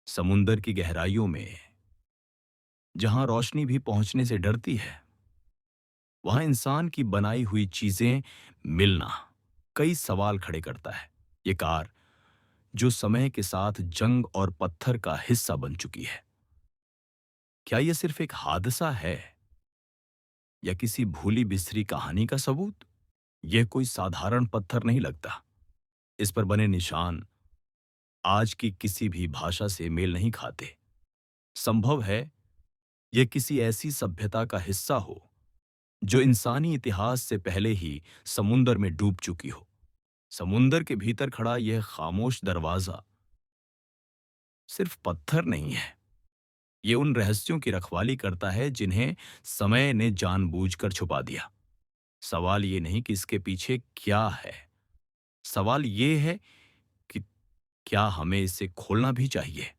समुंदर की गहराइयों में जहां रोशनी भी पहुंचने से डरती है, वहां इंसान की बनाई हुई चीजें मिलना कई सवाल खड़े करता है। ये कार जो समय के साथ जंग और पत्थर का हिस्सा बन चुकी है, क्या यह सिर्फ एक हादसा है या किसी भूली बिसरी कहानी का सबूत? यह कोई साधारण पत्थर नहीं लगता। इस पर बने निशान आज की किसी भी भाषा से मेल नहीं खाते। संभव है यह किसी ऐसी सभ्यता का हिस्सा हो जो इंसानी इतिहास से पहले ही समुंदर में डूब चुकी हो। समुंदर के भीतर खड़ा यह खामोश दरवाजा सिर्फ पत्थर नहीं है, ये उन रहस्यों की रखवाली करता है जिन्हें समय ने जानबूझकर छुपा दिया। सवाल ये नहीं कि इसके पीछे क्या है, सवाल ये है कि क्या हमें इसे खोलना भी चाहिए?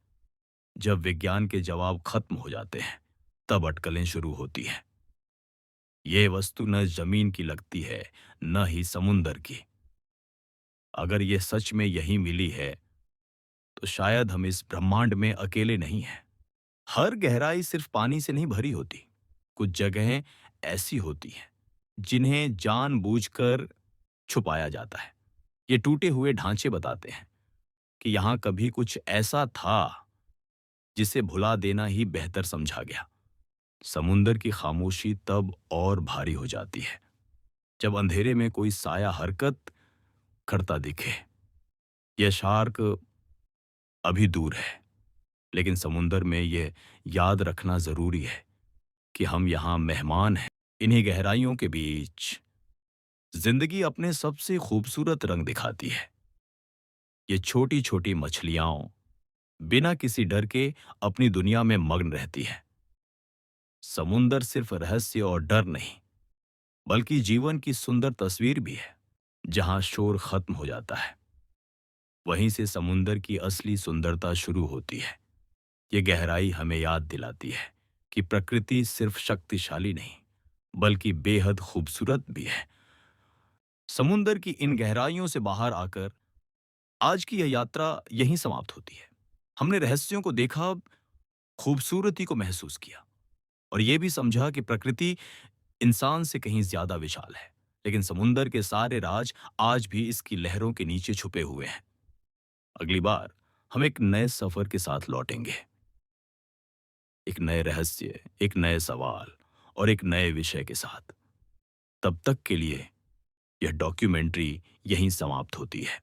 जब विज्ञान के जवाब खत्म हो जाते हैं, तब अटकलें शुरू होती हैं। ये वस्तु न जमीन की लगती है, न ही समुंदर की। अगर ये सच में यही मिली है, तो शायद हम इस ब्रह्मांड में अकेले नहीं हैं। हर गहराई सिर्फ पानी से नहीं भरी होती। कुछ जगहें ऐसी होती हैं जिन्हें जानबूझकर छुपाया जाता है। ये टूटे हुए ढांचे बताते हैं कि यहां कभी कुछ ऐसा था जिसे भुला देना ही बेहतर समझा गया। समुंदर की खामोशी तब और भारी हो जाती है जब अंधेरे में कोई साया हरकत करता दिखे। यह शार्क अभी दूर है, लेकिन समुंदर में यह याद रखना जरूरी है कि हम यहां मेहमान हैं। इन्हीं गहराइयों के बीच जिंदगी अपने सबसे खूबसूरत रंग दिखाती है। ये छोटी छोटी मछलियां बिना किसी डर के अपनी दुनिया में मग्न रहती हैं। समुंदर सिर्फ रहस्य और डर नहीं, बल्कि जीवन की सुंदर तस्वीर भी है। जहां शोर खत्म हो जाता है, वहीं से समुंदर की असली सुंदरता शुरू होती है। ये गहराई हमें याद दिलाती है कि प्रकृति सिर्फ शक्तिशाली नहीं, बल्कि बेहद खूबसूरत भी है। समुंदर की इन गहराइयों से बाहर आकर आज की यह यात्रा यहीं समाप्त होती है। हमने रहस्यों को देखा, खूबसूरती को महसूस किया और यह भी समझा कि प्रकृति इंसान से कहीं ज्यादा विशाल है। लेकिन समुंदर के सारे राज आज भी इसकी लहरों के नीचे छुपे हुए हैं। अगली बार हम एक नए सफर के साथ लौटेंगे, एक नए रहस्य, एक नए सवाल और एक नए विषय के साथ। तब तक के लिए यह डॉक्यूमेंट्री यहीं समाप्त होती है।